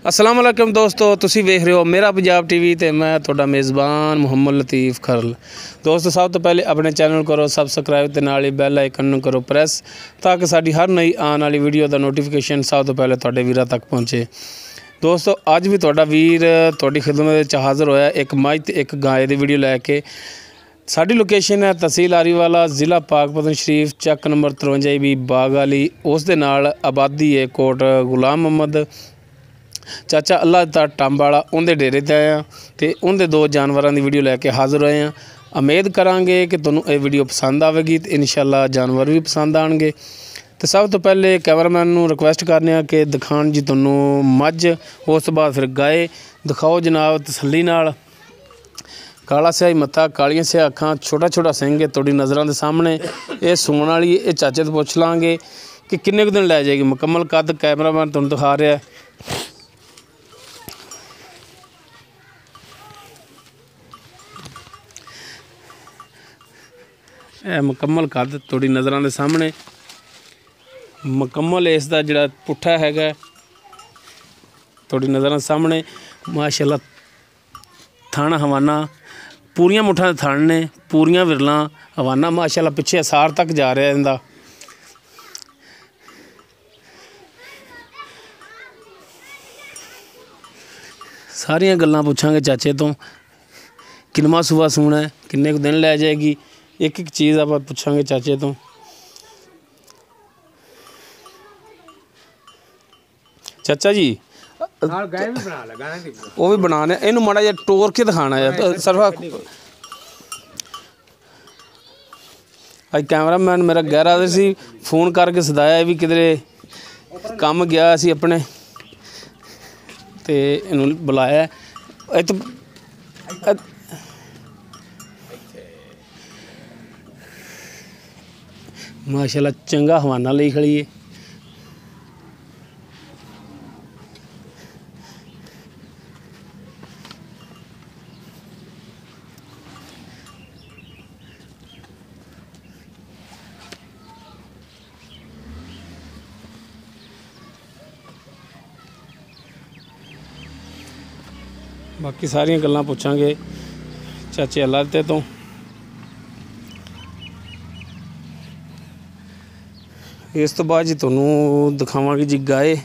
अस्सलाम वालेकुम दोस्तों, तुसी वेख रहे हो मेरा पंजाब टीवी ते मैं तुहाडा मेज़बान मुहम्मद लतीफ़ खरल। दोस्तों सब तो पहले अपने चैनल करो सबसक्राइब ते नाल ही बैल आइकन नूं करो प्रेस ताकि साडी हर नई आने वाली वीडियो दा नोटिफिकेशन सब तो पहले तुहाडे वीरां तक पहुँचे। दोस्तों अज भी तुहाडा वीर तुहाडी खिदमत विच हाज़र होया एक मझ ते एक गाय दी वीडियो लैके। साडी लोकेशन है तहसील आरीवाला, ज़िला पाकपतन शरीफ, चक नंबर 53 भी बाग वाली। उस दे नाल आबादी है कोट गुलाम मोहम्मद चाचा अल्लाह दा टंब वाला, उनके डेरे ते आए तो उनके दो जानवरों की वीडियो लैके हाज़र होए हैं। उम्मीद करांगे कि तुहानूं ये वीडियो पसंद आएगी तो इंशाअल्लाह जानवर भी पसंद आएंगे। तो सब तो पहले कैमरामैन नूं रिक्वेस्ट करने कि दिखाण जी तुहानूं मझ, उस तो बाद फिर गाय दिखाओ जनाब तसल्ली नाल। काला स्याही मत्था, कालियां स्याही अखां, छोटा छोटा सिंह है तुहाडी नज़रां दे सामने। ये सूण वाली ये चाचे तो पुछ लांगे कि किन्ने दिन लै जाएगी। मुकम्मल कद कैमरामैन तुहानूं दिखा रहा है। मुकम्मल कद तुहाडी नज़रां दे सामने। मुकम्मल इसका जिहड़ा पुट्ठा हैगा तुहाडी नज़रां सामने। माशाअल्लाह थण हवाना पूरियां मुठ्ठां दे थण ने, पूरियां विरलां हवाना माशाअल्लाह पिछे असार तक जा रहा इंदा। सारियां गल्लां पुछांगे चाचे तो, किनवा सूआ सूना है, किन्ने कुछ दिन लै जाएगी, एक एक चीज़ आप पुछांगे चाचे तो। चाचा जी वो भी बनाने, इनू माड़ा जिहा टोर के दिखाना है सरफा। अज कैमरामैन मेरा गहरा सी फोन करके सदाया भी किधरे कम गया सी अपने ते इनू बुलाया। माशाअल्लाह चंगा हवाना ले खड़ी है। बाकी सारियां गल्लां पुछांगे चाचे अल्लाह ते तो। इस तो बाद जी तुहानूं दिखावांगे जी गाय।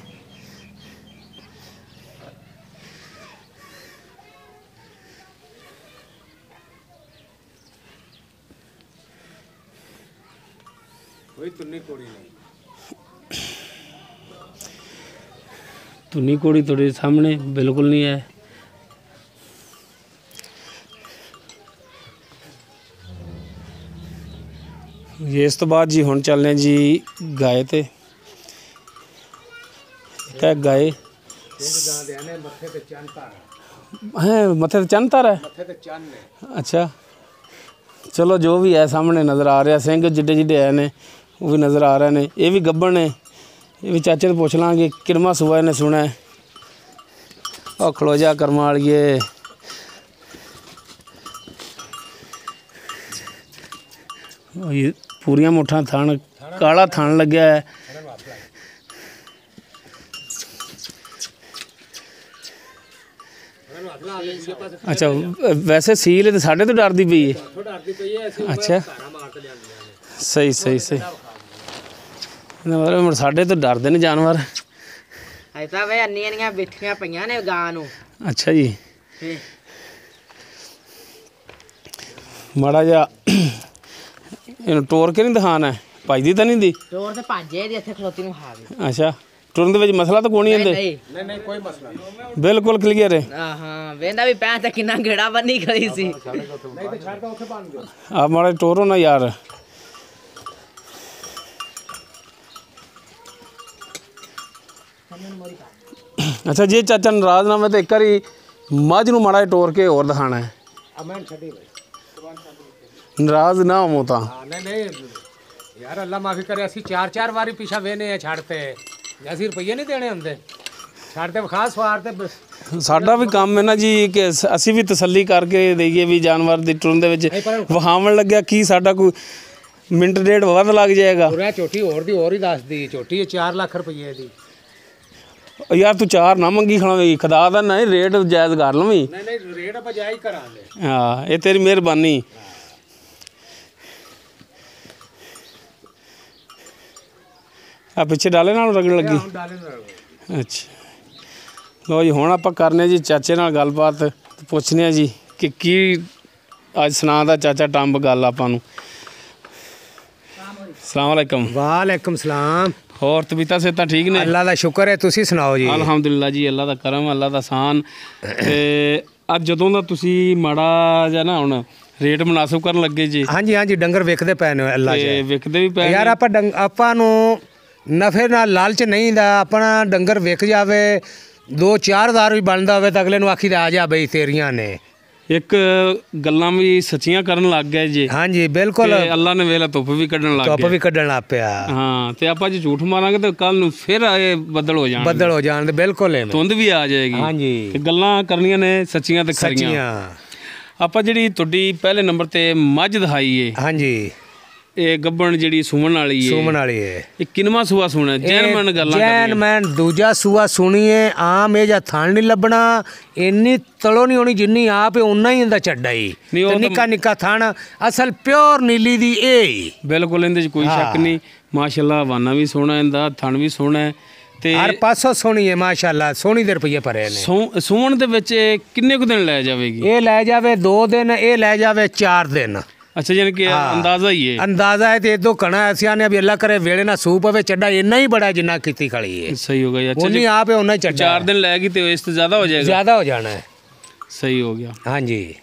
तुन्नी घोड़ी तुहाडे सामने बिल्कुल नहीं है। ये इस तो बाद जी हुण चलने जी गाय ते। क्या गाय है मत्थे ते चंन तार है। अच्छा चलो जो भी है सामने नज़र आ रहा, सिंह जिड्डे जिड्डे है ने वो भी नज़र आ रहे हैं। ये भी गब्बन ने, ये भी चाचे तो पुछ लांगे किनवा सूआ इन्हें सुना है। और खलो जा कर्मा वालिए, ये पूरियां मुठ्ठां थण, काला थण लग्या है। अच्छा वैसे सील तो साढ़े तो डरती पई है। अच्छा सही सही सही, मतलब साढ़े तो डरते ने जानवर। अच्छा जी माड़ा जा इन्हूं टोर के नहीं दिखाना है, भजदी तो नहीं दी टोर ते भाजे दी इत्थे खलोती नूं खा गई। अच्छा टुरन दे विच मसला तो कोई नहीं आंदे। नहीं नहीं कोई मसला नहीं, बिल्कुल क्लीयर है। हां वेंदा भी पैं ते किन्ना घेड़ा बन्नी खड़ी सी। नहीं ते छड़ के ओथे बन गयो आप माड़ा टोरो ना यार। अच्छा जे चाचा नाराज ना मैं तो एक बारी मझ नूं माड़ा टोर के होर दिखाना है। नाराज ना हो तो नहीं नहीं यार अल्लाह माफी करे, असी चार चार बारी पीछा वेने छड़ते असी रुपये नहीं देने होंगे, छड़ते खास स्वार ते साडा भी काम है ना जी कि असी भी तसल्ली करके देइए भी जानवर दी टुरन दे विच वहावन लग्या की साडा कोई मिनट डेढ़ वध लग जाएगा। झोटी होर दी होर ही दस दी झोटी 4 लाख रुपये दी। ਯਾਰ ਤੂੰ 4 ਨਾ ਮੰਗੀ ਖਲਾਵੇਂ ਖੁਦਾ ਦਾ ਨਹੀਂ ਰੇਟ ਜਾਇਜ਼ ਕਰ ਲਵੀਂ। ਨਹੀਂ ਰੇਟ ਆਪਾਂ ਜਾਇਜ਼ ਕਰਾਂਗੇ। ਹਾਂ ਇਹ ਤੇਰੀ ਮਿਹਰਬਾਨੀ। ਆ ਪਿੱਛੇ ਡਾਲੇ ਨਾਲ ਰਗੜ ਲੱਗੀ। ਅੱਛਾ ਲੋ ਜੀ ਹੁਣ ਆਪਾਂ ਕਰਨੇ ਜੀ ਚਾਚੇ ਨਾਲ ਗੱਲਬਾਤ ਪੁੱਛਨੇ ਆ ਜੀ ਕਿ ਕੀ ਅੱਜ ਸੁਣਾ ਦਾ ਚਾਚਾ ਟੰਬ ਗੱਲ ਆਪਾਂ ਨੂੰ। ਸਲਾਮ ਅਲੈਕਮ। ਵਾਲੇਕਮ ਸਲਾਮ। ਹੋਰ ਤਬੀਅਤਾਂ ਸਿਹਤਾਂ ਠੀਕ ਨੇ? ਅੱਲਾ ਦਾ ਸ਼ੁਕਰ ਹੈ, ਤੁਸੀਂ ਸੁਣਾਓ ਜੀ? ਅਲਹਮਦੁਲਿਲਾ ਜੀ, ਅੱਲਾ ਦਾ ਕਰਮ, ਅੱਲਾ ਦਾ ਆਸਾਨ। ਤੇ ਅੱਜ ਜਦੋਂ ਦਾ ਤੁਸੀਂ ਮਾੜਾ ਜਿਹਾ ਨਾ ਹੁਣ ਰੇਟ ਮੁਨਾਸਬ ਕਰਨ ਲੱਗੇ ਜੀ। ਹਾਂਜੀ ਡੰਗਰ ਵਿਕਦੇ ਪਏ ਨੇ ਅੱਲਾ ਜੀ। ਵਿਕਦੇ ਵੀ ਪਏ ਯਾਰ ਆਪਾਂ ਨੂੰ ਨਫੇ ਨਾਲ ਲਾਲਚ ਨਹੀਂ ਦਾ। ਆਪਣਾ ਡੰਗਰ ਵਿਕ ਜਾਵੇ 2-4 ਹਜ਼ਾਰ ਵੀ ਬਣਦਾ ਹੋਵੇ ਤਾਂ ਅਗਲੇ ਨੂੰ ਆਖੀ ਆ ਜਾ ਬਈ ਤੇਰੀਆਂ ਨੇ। ਇੱਕ ਗੱਲਾਂ ਵੀ ਸੱਚੀਆਂ ਕਰਨ ਲੱਗ ਗਏ ਜੀ। ਹਾਂਜੀ ਬਿਲਕੁਲ। ਅੱਲਾ ਨੇ ਵੇਲਾ ਧੁੱਪ ਵੀ ਕੱਢਣ ਲੱਗ ਗਿਆ। ਧੁੱਪ ਵੀ ਕੱਢਣ ਲੱਗ ਪਿਆ। ਹਾਂ ਤੇ ਆਪਾਂ ਜੇ ਝੂਠ ਮਾਰਾਂਗੇ ਤੇ ਕੱਲ ਨੂੰ ਫਿਰ ਇਹ ਬੱਦਲ ਹੋ ਜਾਣ ਤੇ ਬਿਲਕੁਲ ਧੁੰਦ ਵੀ ਆ ਜਾਏਗੀ। ਹਾਂਜੀ ਤੇ ਗੱਲਾਂ ਕਰਨੀਆਂ ਨੇ ਸੱਚੀਆਂ ਤੇ ਖਰੀਆਂ। ਆਪਾਂ ਜਿਹੜੀ ਤੁਹਾਡੀ ਪਹਿਲੇ ਨੰਬਰ ਤੇ ਮੱਝ ਦਿਖਾਈ ਏ। ਹਾਂਜੀ ਇਹ ਗੱਬਣ ਜਿਹੜੀ ਸੂਮਣ ਵਾਲੀ ਏ। ਇਹ ਕਿੰਨਵਾਂ ਸੂਆ ਸੁਣਾ? ਜੈਨਮਨ ਗੱਲਾਂ ਜੈਨਮਨ ਦੂਜਾ ਸੂਆ ਸੁਣੀਏ। ਆਮ ਇਹ ਜਾਂ ਥਣ ਨਹੀਂ ਲੱਭਣਾ, ਇੰਨੀ ਤਲੋ ਨਹੀਂ ਹੋਣੀ ਜਿੰਨੀ ਆਪ ਉਨਾ ਹੀ ਇਹਦਾ ਚੱਡਾ ਹੀ। ਨਿੱਕਾ ਨਿੱਕਾ ਥਣ ਅਸਲ ਪਿਓਰ ਨੀਲੀ ਦੀ ਇਹ। ਬਿਲਕੁਲ ਇਹਦੇ 'ਚ ਕੋਈ ਸ਼ੱਕ ਨਹੀਂ। ਮਾਸ਼ਾਅੱਲਾ ਵਾਨਾ ਵੀ ਸੋਹਣਾ, ਇਹਦਾ ਥਣ ਵੀ ਸੋਹਣਾ ਤੇ ਹਰ ਪਾਸੋਂ ਸੋਹਣੀ ਹੈ ਮਾਸ਼ਾਅੱਲਾ। ਸੋਹਣੀ ਦੇ ਰੁਪਈਏ ਭਰੇ ਨੇ। ਸੂਣ ਦੇ ਵਿੱਚ ਕਿੰਨੇ ਕੁ ਦਿਨ ਲੈ ਜਾਵੇਗੀ? ਇਹ ਲੈ ਜਾਵੇ 2 ਦਿਨ, ਇਹ ਲੈ ਜਾਵੇ 4 ਦਿਨ। ਅੱਛਾ ਯਾਨੀ ਕਿ ਅੰਦਾਜ਼ਾ ਹੀ ਹੈ। ਅੰਦਾਜ਼ਾ ਹੈ ਤੇ ਇਦੋਂ ਕਣਾ ਅਸੀਂ ਆਨੇ ਵੀ ਅੱਲਾ ਕਰੇ ਵੇਲੇ ਨਾ ਸੂਪ ਪਵੇ ਚੱਡਾ ਇੰਨਾ ਹੀ ਬੜਾ ਜਿੰਨਾ ਕੀਤੀ ਖੜੀ ਹੈ। ਸਹੀ ਹੋ ਗਿਆ। ਅੱਛਾ ਉਹਨੀ ਆਪ ਉਹਨਾਂ ਹੀ ਚੱਡਾ 4 ਦਿਨ ਲੈ ਗਈ ਤੇ ਇਸ ਤੋਂ ਜ਼ਿਆਦਾ ਹੋ ਜਾਏਗਾ। ਜ਼ਿਆਦਾ ਹੋ ਜਾਣਾ ਹੈ। ਸਹੀ ਹੋ ਗਿਆ। ਹਾਂਜੀ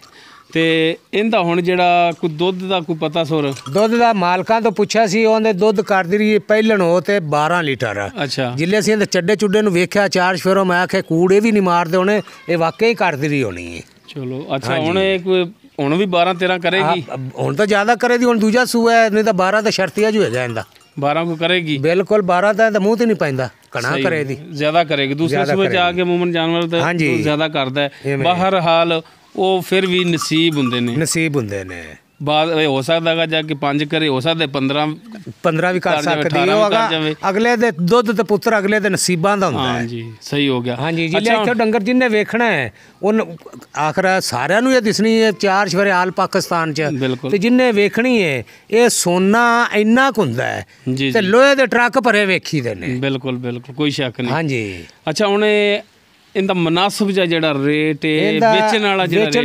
ਤੇ ਇਹਦਾ ਹੁਣ ਜਿਹੜਾ ਕੋਈ ਦੁੱਧ ਦਾ ਕੋਈ ਪਤਾ ਸੁਰ? ਦੁੱਧ ਦਾ ਮਾਲਕਾਂ ਤੋਂ ਪੁੱਛਿਆ ਸੀ, ਉਹਨੇ ਦੁੱਧ ਕਰਦੀ ਰਹੀ ਪਹਿਲਣ ਹੋ ਤੇ 12 ਲੀਟਰ। ਅੱਛਾ ਜਿੱਲੇ ਅਸੀਂ ਇਹਦੇ ਚੱਡੇ ਚੁੱਡੇ ਨੂੰ ਵੇਖਿਆ 4 ਸ਼ਫੇਰੋਂ ਮੈਂ ਆਖਿਆ ਕੂੜੇ ਵੀ ਨਹੀਂ ਮਾਰਦੇ ਹੋਣੇ, ਇਹ ਵਾਕਈ ਕਰਦੀ ਰਹੀ ਹੋਣੀ ਹੈ। ਚਲੋ ਅੱਛਾ ਹੁਣ ਇਹ ਕੋਈ ਹੁਣ ਵੀ 12-13 ਕਰੇਗੀ? ਹੁਣ ਤਾਂ ਜ਼ਿਆਦਾ ਕਰੇਗੀ, ਹੁਣ ਦੂਜਾ ਸੂਆ ਹੈ, ਨਹੀਂ ਤਾਂ 12 ਤਾਂ ਸ਼ਰਤੀਆ ਜੋ ਹੈਗਾ ਇਹਦਾ। 12 ਕੋ ਕਰੇਗੀ? ਬਿਲਕੁਲ 12 ਤਾਂ ਇਹਦਾ ਮੂੰਹ ਤੇ ਨਹੀਂ ਪੈਂਦਾ। ਕਣਾ ਕਰੇਗੀ ਜ਼ਿਆਦਾ ਕਰੇਗੀ। ਦੂਸਰੇ ਸੂਏ ਚ ਆ ਕੇ ਮੂਮਨ ਜਾਨਵਰ ਤਾਂ ਜ਼ਿਆਦਾ ਕਰਦਾ ਹੈ। ਬਾਹਰ ਹਾਲ ਉਹ ਫਿਰ ਵੀ ਨਸੀਬ ਹੁੰਦੇ ਨੇ। ਬਾਅਦ ਹੋ ਸਕਦਾ ਹੈਗਾ ਜਾ ਕੇ 5 ਕਰੇ, ਹੋ ਸਕਦਾ 15 ਵੀ ਕਰ ਸਕਦੀ ਹੈ। ਅਗਲੇ ਦੇ ਦੁੱਧ ਤੇ ਪੁੱਤਰ ਅਗਲੇ ਦੇ ਨਸੀਬਾਂ ਦਾ ਹੁੰਦਾ ਹੈ। ਹਾਂਜੀ ਸਹੀ ਹੋ ਗਿਆ। ਹਾਂਜੀ ਜਿੱਲੇ ਇੱਥੇ ਡੰਗਰ ਜਿੰਨੇ ਵੇਖਣਾ ਹੈ ਉਹਨ ਆਖਰ ਸਾਰਿਆਂ ਨੂੰ ਇਹ ਦਿਸਣੀ ਹੈ 4 ਸ਼ਫਰੇ ਆਲ ਪਾਕਿਸਤਾਨ ਚ। ਤੇ ਜਿੰਨੇ ਵੇਖਣੀ ਹੈ ਇਹ ਸੋਨਾ ਇੰਨਾ ਕੁ ਹੁੰਦਾ ਹੈ ਤੇ ਲੋਹੇ ਦੇ ਟਰੱਕ ਭਰੇ ਵੇਖੀ ਦੇ ਨੇ। ਬਿਲਕੁਲ ਕੋਈ ਸ਼ੱਕ ਨਹੀਂ। ਹਾਂਜੀ ਅੱਛਾ ਹੁਣ ਇਹਦਾ ਮੁਨਾਸਬ ਜਿਹੜਾ ਰੇਟ ਵੇਚਣ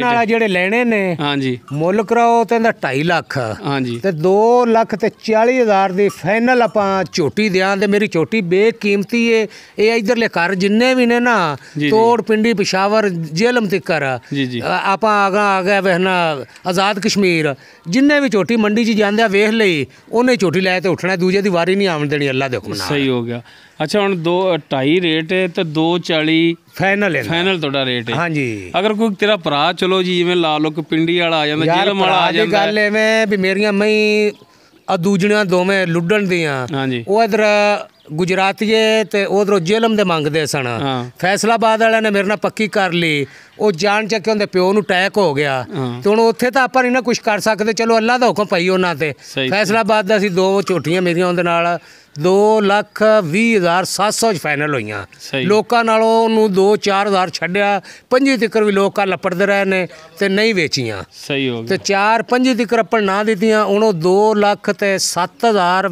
ਵਾਲਾ ਜਿਹੜੇ ਲੈਣੇ ਨੇ ਹਾਂਜੀ ਮੁੱਲ ਕਰਾਓ ਤੇ ਇਹਦਾ 2.5 ਲੱਖ। ਹਾਂਜੀ ਤੇ 2,40,000 ਦੀ ਫਾਈਨਲ ਆਪਾਂ ਝੋਟੀ ਦਿਆਂ। ਤੇ ਮੇਰੀ ਝੋਟੀ ਬੇਕੀਮਤੀ ਏ। ਇਹ ਇਧਰਲੇ ਘਰ ਜਿੰਨੇ ਵੀ ਨੇ ਨਾ ਤੋੜ ਪਿੰਡੀ ਪਿਸ਼ਾਵਰ ਜੇਲਮ ਤਿੱਕਰ ਆਪਾਂ ਆ ਗਿਆ ਵੇਖਣਾ ਆਜ਼ਾਦ ਕਸ਼ਮੀਰ ਜਿੰਨੇ ਵੀ ਝੋਟੀ ਮੰਡੀ 'ਚ ਜਾਂਦੇ ਆ ਵੇਖ ਲਈ ਉਹਨੇ ਝੋਟੀ ਲੈ ਤੇ ਉੱਠਣਾ, ਦੂਜੇ ਦੀ ਵਾਰੀ ਨਹੀਂ ਆਉਣ ਦੇਣੀ ਅੱਲਾ ਦੇ ਹੁਕਮ ਨਾਲ। ਸਹੀ ਹੋ ਗਿਆ। ਅੱਛਾ ਹੁਣ 2.5 ਰੇਟ ਹੈ ਤੇ 240 ਫਾਈਨਲ ਤੁਹਾਡਾ ਰੇਟ ਹੈ। ਹਾਂਜੀ ਅਗਰ ਕੋਈ ਤੇਰਾ ਭਰਾ ਚਲੋ ਜੀ ਜਿਵੇਂ ਲਾ ਲੋ ਕਿ ਪਿੰਡੀ ਵਾਲਾ ਆ ਜਾਂਦਾ, ਜੇਲਮ ਵਾਲਾ ਆ ਜਾਂਦਾ। ਗੱਲ ਐਵੇਂ ਵੀ ਮੇਰੀਆਂ ਮਈ ਦੂਜਣੀਆਂ ਦੋਵੇਂ ਲੁੱਡਣ ਦੀਆਂ। ਉਹ ਇਧਰ ਗੁਜਰਾਤੀਏ ਤੇ ਉਧਰੋਂ ਜੇਲਮ ਦੇ ਮੰਗਦੇ ਸਨ। ਫੈਸਲਾਬਾਦ ਵਾਲਿਆਂ ਨੇ ਮੇਰੇ ਨਾਲ ਪੱਕੀ ਕਰ ਲਈ। ਉਹ ਜਾਣ ਚੱਕੇ ਉਹਦੇ ਪਿਓ ਨੂੰ ਅਟੈਕ ਹੋ ਗਿਆ ਤੇ ਹੁਣ ਉੱਥੇ ਤਾਂ ਆਪਾਂ ਨਹੀਂ ਨਾ ਕੁਛ ਕਰ ਸਕਦੇ। ਚਲੋ ਅੱਲਾ ਦਾ ਹੁਕਮ ਪਈ ਉਹਨਾਂ ਤੇ। ਫੈਸਲਾਬਾਦ ਦਾ ਸੀ 2 ਝੋਟੀਆਂ ਮੇਰੀਆਂ ਉਹਦੇ ਨਾਲ 2,20,700 ਚ ਫਾਈਨਲ ਹੋਈਆਂ। ਲੋਕਾਂ ਨਾਲੋਂ ਉਹਨੂੰ 2-4 ਹਜ਼ਾਰ ਛੱਡਿਆ। 5 ਤੀਕਰ ਵੀ ਲੋਕਾਂ ਲੱਪੜਦੇ ਰਹੇ ਨੇ ਤੇ ਨਹੀਂ ਵੇਚੀਆਂ। ਸਹੀ ਹੋ ਗਿਆ। ਤੇ 4-5 ਤੀਕਰ ਆਪਾਂ ਨਾ ਦਿੱਤੀਆਂ। ਹੁਣ ਉਹ 2,07,000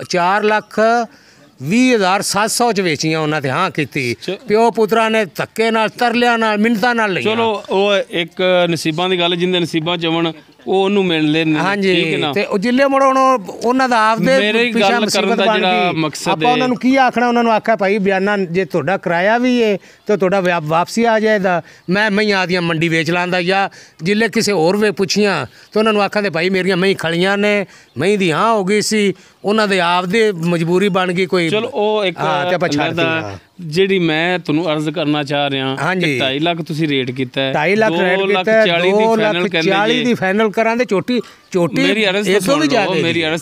4,20,700 ਚ ਵੇਚੀਆਂ ਉਹਨਾਂ ਤੇ ਹਾਂ ਕੀਤੀ। ਪਿਓ ਪੁੱਤਰਾਂ ਨੇ ਧੱਕੇ ਨਾਲ ਤਰਲਿਆਂ ਨਾਲ ਮਿੰਨਤਾਂ ਨਾਲ ਲਈ। ਚਲੋ ਉਹ ਇੱਕ ਨਸੀਬਾਂ ਦੀ ਗੱਲ, ਜਿੰਦੇ ਨਸੀਬਾਂ ਚ ਆਉਣ ਉਹ ਉਹਨੂੰ ਮਿਲਦੇ ਨੇ। ਹਾਂਜੀ ਤੇ ਉਹ ਜਿੱਲੇ ਮੁੜ ਹੁਣ ਉਹਨਾਂ ਦਾ ਆਪਦੇ ਪਿਛਾ ਮੁਸੀਬਤ ਬਣ ਗਈ। ਆਪਾਂ ਉਹਨਾਂ ਨੂੰ ਕੀ ਆਖਣਾ? ਉਹਨਾਂ ਨੂੰ ਆਖਿਆ ਭਾਈ ਬਿਆਨਾ ਜੇ ਤੁਹਾਡਾ ਕਿਰਾਇਆ ਵੀ ਏ ਤੇ ਤੁਹਾਡਾ ਵਾਪਸੀ ਆ ਜਾਏਗਾ। ਮੈਂ ਮਈਆਂ ਆਦੀਆਂ ਮੰਡੀ ਵੇਚ ਲਾਂਦਾ। ਜਾਂ ਜਿੱਲੇ ਕਿਸੇ ਹੋਰ ਵੇ ਪੁੱਛੀਆਂ ਤੇ ਉਹਨਾਂ ਨੂੰ ਆਖਾਂ ਤੇ ਭਾਈ ਮੇਰੀਆਂ ਮਈ ਖਲੀਆਂ ਨੇ, ਮਈ ਦੀ ਹਾਂ ਹੋ ਗਈ ਸੀ, ਉਹਨਾਂ ਦੇ ਆਪਦੇ ਮਜਬੂਰੀ ਬਣ ਗਈ ਕੋਈ। ਚਲੋ ਉਹ ਇੱਕ ਤੇ ਆਪਾਂ ਛੱਡ ਦਿੱਤਾ। ਜਿਹੜੀ ਮੈਂ ਤੁਹਾਨੂੰ ਅਰਜ਼ ਕਰਨਾ ਚਾਹ ਰਿਹਾ 2.5 ਲੱਖ ਤੁਸੀਂ ਰੇਟ ਕੀਤਾ ਹੈ। 2.5 ਲੱਖ ਰੇਟ ਕੀਤਾ, 2,40,000 ਦੀ ਫਾਈਨਲ ਕਰਾਂ ਤੇ ਝੋਟੀ ਮੇਰੀ ਅਰਜ਼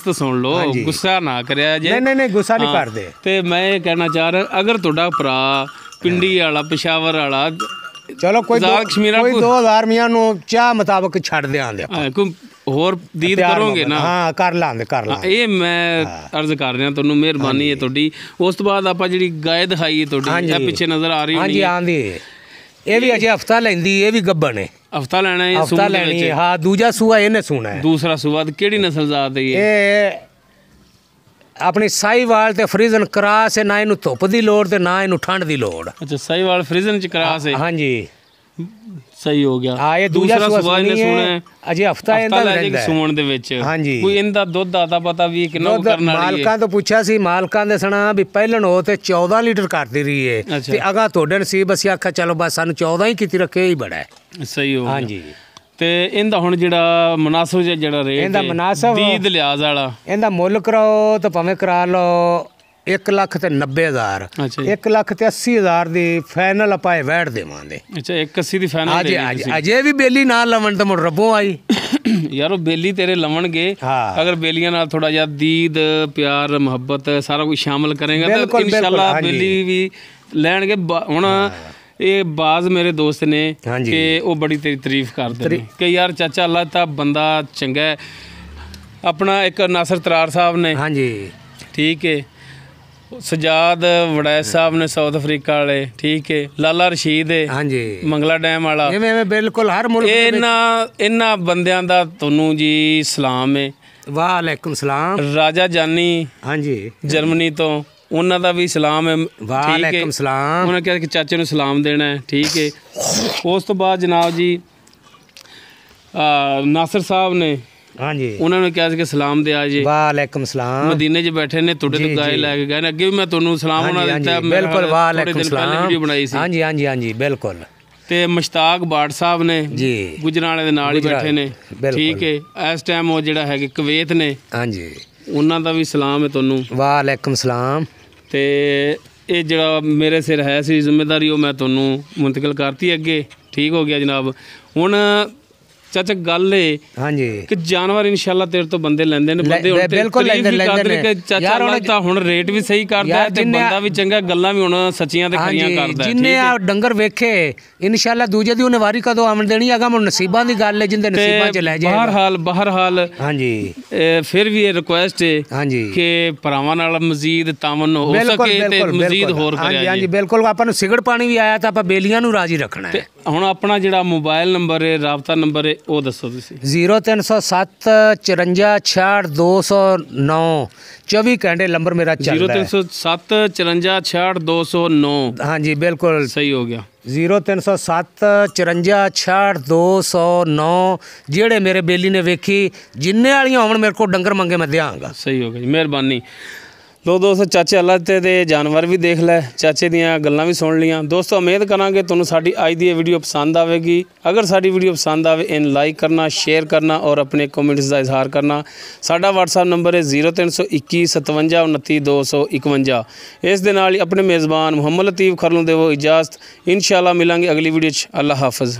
ਤਾਂ ਸੁਣ ਲਓ, ਗੁੱਸਾ ਨਾ ਕਰਿਆ ਜੇ। ਨਹੀਂ ਗੁੱਸਾ ਨਹੀਂ ਕਰਦੇ। ਤੇ ਮੈਂ ਇਹ ਕਹਿਣਾ ਚਾਹ ਰਿਹਾ ਅਗਰ ਤੁਹਾਡਾ ਭਰਾ ਪਿੰਡੀ ਵਾਲਾ ਪਿਸ਼ਾਵਰ ਵਾਲਾ ਚਲੋ ਕੋਈ 2000 ਮੀਆਂ ਨੂੰ ਚਾਹ ਮੁਤਾਬਕ ਛੱਡ ਦਿਆਂਗੇ। ਹੋਰ ਦੀਦ ਕਰੋਗੇ ਨਾ? ਹਾਂ ਕਰ ਲਾਂਗੇ ਇਹ ਮੈਂ ਅਰਜ਼ ਕਰ ਰਿਹਾ ਤੁਹਾਨੂੰ, ਮਿਹਰਬਾਨੀ ਹੈ ਤੁਹਾਡੀ। ਉਸ ਤੋਂ ਬਾਅਦ ਆਪਾਂ ਜਿਹੜੀ ਗਾਇ ਦਿਖਾਈ ਹੈ ਤੁਹਾਡੀ, ਇਹ ਪਿੱਛੇ ਨਜ਼ਰ ਆ ਰਹੀ ਹਾਂਜੀ ਆਂਦੀ ਇਹ ਵੀ ਅਜੇ ਹਫਤਾ ਲੈਂਦੀ, ਇਹ ਵੀ ਗੱਭਣ ਹੈ। ਹਫਤਾ ਲੈਣਾ ਹੈ? ਹਫਤਾ ਲੈਣੀ ਹੈ ਹਾਂ। ਦੂਜਾ ਸੂਆ ਇਹਨੇ ਸੂਣਾ ਹੈ। ਦੂਸਰਾ ਸੂਆ ਕਿਹੜੀ ਨਸਲ ਜ਼ਾਤ ਹੈ ਇਹ? ਆਪਣੀ ਸਾਹੀਵਾਲ ਤੇ ਫਰੀਜ਼ਨ ਕਰਾਸ ਹੈ। ਨਾ ਇਹਨੂੰ ਧੁੱਪ ਦੀ ਲੋੜ ਤੇ ਨਾ ਇਹਨੂੰ ਠੰਡ ਦੀ ਲੋੜ। ਅੱਛਾ, ਸਾਹੀਵਾਲ ਫਰੀਜ਼ਨ ਚ ਕਰਾਸ ਹੈ। ਹਾਂਜੀ ਸਹੀ ਹੋ ਗਿਆ। ਹਾਂ ਇਹ ਦੂਜਾ ਸੂਆ ਇਹਨੇ ਸੂਣਾ ਹੈ। ਅਜੇ ਹਫਤਾ ਇਹਦਾ ਰਹਿੰਦਾ ਸੂਣ ਦੇ ਵਿੱਚ। ਹਾਂਜੀ ਕੋਈ ਇਹਦਾ ਦੁੱਧ ਦਾ ਪਤਾ ਵੀ ਕਿੰਨਾ ਕਰਨ ਵਾਲੀ ਹੈ? ਮਾਲਕਾਂ ਤੋਂ ਪੁੱਛਿਆ ਸੀ, ਮਾਲਕਾਂ ਦੇ ਸੁਣਾ ਵੀ ਪਹਿਲਣ ਹੋ ਤੇ 14 ਲੀਟਰ ਕਰਦੀ ਰਹੀ ਹੈ ਤੇ ਅਗਾ ਤੁਹਾਡੇ ਨਸੀਬ ਅਸੀਂ ਆਖਿਆ ਚਲੋ ਬਸ ਸਾਨੂੰ 14 ਹੀ ਕੀਤੀ ਰੱਖੇ ਹੀ ਬੜਾ ਹੈ। ਸਹੀ ਹੋ ਗਿਆ। ਹਾਂਜੀ ਤੇ ਇਹਦਾ ਹੁਣ ਜਿਹੜਾ ਮੁਨਾਸਬ ਜਿਹੜਾ ਰੇਟ ਇਹਦਾ ਮੁਨਾਸਬ ਦੀਦ ਲਿਹਾਜ਼ ਵਾਲਾ ਇਹਦਾ ਮੁੱਲ ਕਰਾਓ ਤਾਂ ਭਾਵੇਂ ਕਰਾ ਲਓ 1,90,000। 1,80,000 ਦੀ ਫਾਈਨਲ ਆਪਾਂ ਇਹ ਵੈਟ ਦੇਵਾਂਗੇ। ਅੱਛਾ 1,80 ਦੀ ਫਾਈਨਲ ਅਜੇ ਵੀ ਬੇਲੀ ਨਾ ਲਵਣ ਤਾਂ ਮੁੜ ਰੱਬੋਂ ਆਈ ਯਾਰ। ਉਹ ਬੇਲੀ ਤੇਰੇ ਲਵਣਗੇ ਅਗਰ ਬੇਲੀਆਂ ਨਾਲ ਥੋੜਾ ਜਿਹਾ ਦੀਦ ਪਿਆਰ ਮੁਹੱਬਤ ਸਾਰਾ ਕੁਝ ਸ਼ਾਮਲ ਕਰੇਗਾ ਤਾਂ ਇਨਸ਼ਾਅੱਲਾ ਬੇਲੀ ਵੀ ਲੈਣਗੇ। ਹੁਣ ਇਹ ਬਾਜ਼ ਮੇਰੇ ਦੋਸਤ ਨੇ ਕਿ ਉਹ ਬੜੀ ਤੇਰੀ ਤਾਰੀਫ ਕਰਦੇ ਨੇ ਕਿ ਯਾਰ ਚਾਚਾ ਅੱਲਾ ਤਾਂ ਬੰਦਾ ਚੰਗਾ ਹੈ। ਆਪਣਾ ਇੱਕ ਨਾਸਰ ਤਰਾਰ ਸਾਹਿਬ ਨੇ, ਹਾਂਜੀ ਠੀਕ ਹੈ, ਸਜਾਦ ਵੜੈਸ ਸਾਹਿਬ ਨੇ ਸਾਊਥ ਅਫਰੀਕਾ ਵਾਲੇ, ਠੀਕ ਹੈ, ਲਾਲਾ ਰਸ਼ੀਦ ਹੈ, ਹਾਂਜੀ ਮੰਗਲਾ ਡੈਮ ਵਾਲਾ, ਐਵੇਂ ਬਿਲਕੁਲ ਹਰ ਮੁਲਕ ਇਹਨਾਂ ਬੰਦਿਆਂ ਦਾ ਤੁਹਾਨੂੰ ਜੀ ਸਲਾਮ ਹੈ। ਵਾਲੇਕੁਮ ਸਲਾਮ। ਰਾਜਾ ਜਾਨੀ, ਹਾਂਜੀ ਜਰਮਨੀ ਤੋਂ, ਉਹਨਾਂ ਦਾ ਵੀ ਸਲਾਮ ਹੈ। ਵਾਲੇਕੁਮ ਸਲਾਮ। ਉਹਨਾਂ ਕਿਹਾ ਕਿ ਚਾਚੇ ਨੂੰ ਸਲਾਮ ਦੇਣਾ ਹੈ, ਠੀਕ ਹੈ। ਉਸ ਤੋਂ ਬਾਅਦ ਜਨਾਬ ਜੀ ਨਾਸਰ ਸਾਹਿਬ ਨੇ, ਹਾਂਜੀ ਉਹਨਾਂ ਨੇ ਕਿਹਾ ਸੀ ਕਿ ਸਲਾਮ ਦੇ ਆ ਜੀ। ਵਾਲੇਕੁਮ ਸਲਾਮ। ਮਦੀਨੇ 'ਚ ਬੈਠੇ ਨੇ, ਤੁਹਾਡੇ ਤੋਂ ਗਾਇ ਲੈ ਕੇ ਗਏ ਨੇ। ਅੱਗੇ ਵੀ ਮੈਂ ਤੁਹਾਨੂੰ ਸਲਾਮ ਉਹਨਾਂ ਦਿੱਤਾ, ਬਿਲਕੁਲ ਵਾਲੇਕੁਮ ਸਲਾਮ ਵੀਡੀਓ ਬਣਾਈ ਸੀ। ਹਾਂਜੀ ਹਾਂਜੀ ਹਾਂਜੀ ਬਿਲਕੁਲ। ਤੇ ਮੁਸ਼ਤਾਕ ਬਾੜ ਸਾਹਿਬ ਨੇ ਜੀ, ਗੁਜਰਾਂਵਾਲੇ ਦੇ ਨਾਲ ਹੀ ਬੈਠੇ ਨੇ, ਠੀਕ ਹੈ। ਇਸ ਟਾਈਮ ਉਹ ਜਿਹੜਾ ਹੈਗੇ ਕੁਵੈਤ ਨੇ, ਹਾਂਜੀ ਉਹਨਾਂ ਦਾ ਵੀ ਸਲਾਮ ਹੈ ਤੁਹਾਨੂੰ। ਵਾਲੇਕੁਮ ਸਲਾਮ। ਤੇ ਇਹ ਜਿਹੜਾ ਮੇਰੇ ਸਿਰ ਹੈ ਸੀ ਜ਼ਿੰਮੇਵਾਰੀ ਉਹ ਮੈਂ ਤੁਹਾਨੂੰ ਮੁੰਤਕਿਲ ਕਰਤੀ ਅੱਗੇ, ਠੀਕ ਹੋ ਗਿਆ ਜਨਾਬ। ਹੁਣ ਚਾਚਾ ਗੱਲ ਏ ਹਾਂਜੀ ਕਿ ਜਾਨਵਰ ਇਨਸ਼ਾਅੱਲਾ ਤੇਰੇ ਤੋਂ ਬੰਦੇ ਲੈਂਦੇ ਨੇ, ਬੰਦੇ ਹੁਣ ਬਿਲਕੁਲ ਲੈਂਦੇ ਨੇ ਕਿ ਚਾਚਾ ਅੱਲਾ ਤਾਂ ਹੁਣ ਰੇਟ ਵੀ ਸਹੀ ਕਰਦਾ ਹੈ ਤੇ ਬੰਦਾ ਵੀ ਚੰਗਾ, ਗੱਲਾਂ ਵੀ ਹੁਣ ਸੱਚੀਆਂ ਤੇ ਖਰੀਆਂ ਕਰਦਾ ਹੈ। ਜਿੰਨੇ ਆ ਡੰਗਰ ਵੇਖੇ ਇਨਸ਼ਾਅੱਲਾ ਦੂਜੇ ਦੀ ਉਹਨੇ ਵਾਰੀ ਕਦੋਂ ਆਮਣ ਦੇਣੀ ਹੈਗਾ, ਹੁਣ ਨਸੀਬਾਂ ਦੀ ਗੱਲ ਹੈ, ਜਿੰਦੇ ਨਸੀਬਾਂ 'ਚ ਲੈ ਜਾਏ। ਬਹਰਹਾਲ ਹਾਂਜੀ ਫਿਰ ਵੀ ਇਹ ਰਿਕੁਐਸਟ ਹੈ ਹਾਂਜੀ ਕਿ ਭਰਾਵਾਂ ਨਾਲ ਮਜ਼ੀਦ ਤਾਮਨ ਹੋ ਸਕੇ ਤੇ ਮਜ਼ੀਦ ਹੋਰ ਕਰਿਆ ਜੀ। ਹਾਂਜੀ ਬਿਲਕੁਲ। ਆਪਾਂ ਨੂੰ ਸਿਗੜ ਪਾਣੀ ਵੀ ਆਇਆ ਤਾਂ ਆਪਾਂ ਬੇਲੀਆਂ ਨੂੰ ਰਾਜੀ ਰੱਖਣਾ ਹੈ। ਹੁਣ ਆਪਣਾ ਜਿਹੜਾ ਮੋਬਾਈਲ ਨੰਬਰ ਹੈ, ਰਾਬਤਾ ਨੰਬਰ ਹੈ, ਉਹ ਦੱਸੋ ਤੁਸੀਂ। 0307 54 66 209 24 ਘੰਟੇ ਨੰਬਰ ਮੇਰਾ ਚੱਲਦਾ ਹੈ। 0307 54 66 209 ਹਾਂਜੀ ਬਿਲਕੁਲ ਸਹੀ ਹੋ ਗਿਆ। 0307 54 66 209 ਜਿਹੜੇ ਮੇਰੇ ਬੇਲੀ ਨੇ ਵੇਖੀ, ਜਿੰਨੇ ਵਾਲੀਆਂ ਹੋਣ ਮੇਰੇ ਕੋਲ ਡੰਗਰ ਮੰਗੇ ਮੈਂ ਦਿਆਂਗਾ। ਸਹੀ ਹੋ ਗਿਆ ਜੀ, ਮਿਹਰਬਾਨੀ। ਲੋ ਦੋਸਤੋ ਚਾਚੇ ਅੱਲਾ ਤੇ ਜਾਨਵਰ ਵੀ ਦੇਖ ਲੈ, ਚਾਚੇ ਦੀਆਂ ਗੱਲਾਂ ਵੀ ਸੁਣ ਲੀਆਂ। ਦੋਸਤੋ ਉਮੀਦ ਕਰਾਂਗੇ ਤੁਹਾਨੂੰ ਸਾਡੀ ਅੱਜ ਦੀ ਇਹ ਵੀਡੀਓ ਪਸੰਦ ਆਵੇਗੀ। ਅਗਰ ਸਾਡੀ ਵੀਡੀਓ ਪਸੰਦ ਆਵੇ ਇਹਨੂੰ ਲਾਈਕ ਕਰਨਾ, ਸ਼ੇਅਰ ਕਰਨਾ ਔਰ ਆਪਣੇ ਕਮੈਂਟਸ ਦਾ ਇਜ਼ਹਾਰ ਕਰਨਾ। ਸਾਡਾ WhatsApp ਨੰਬਰ ਹੈ 0321 57 29 251। ਇਸ ਦੇ ਨਾਲ ਹੀ ਆਪਣੇ ਮੇਜ਼ਬਾਨ ਮੁਹੰਮਦ ਲਤੀਫ ਖਰਲ ਨੂੰ ਦੇਵੋ ਇਜਾਜ਼ਤ। ਇਨਸ਼ਾਅੱਲਾ ਮਿਲਾਂਗੇ ਅਗਲੀ ਵੀਡੀਓ 'ਚ। ਅੱਲਾ ਹਾਫਿਜ਼।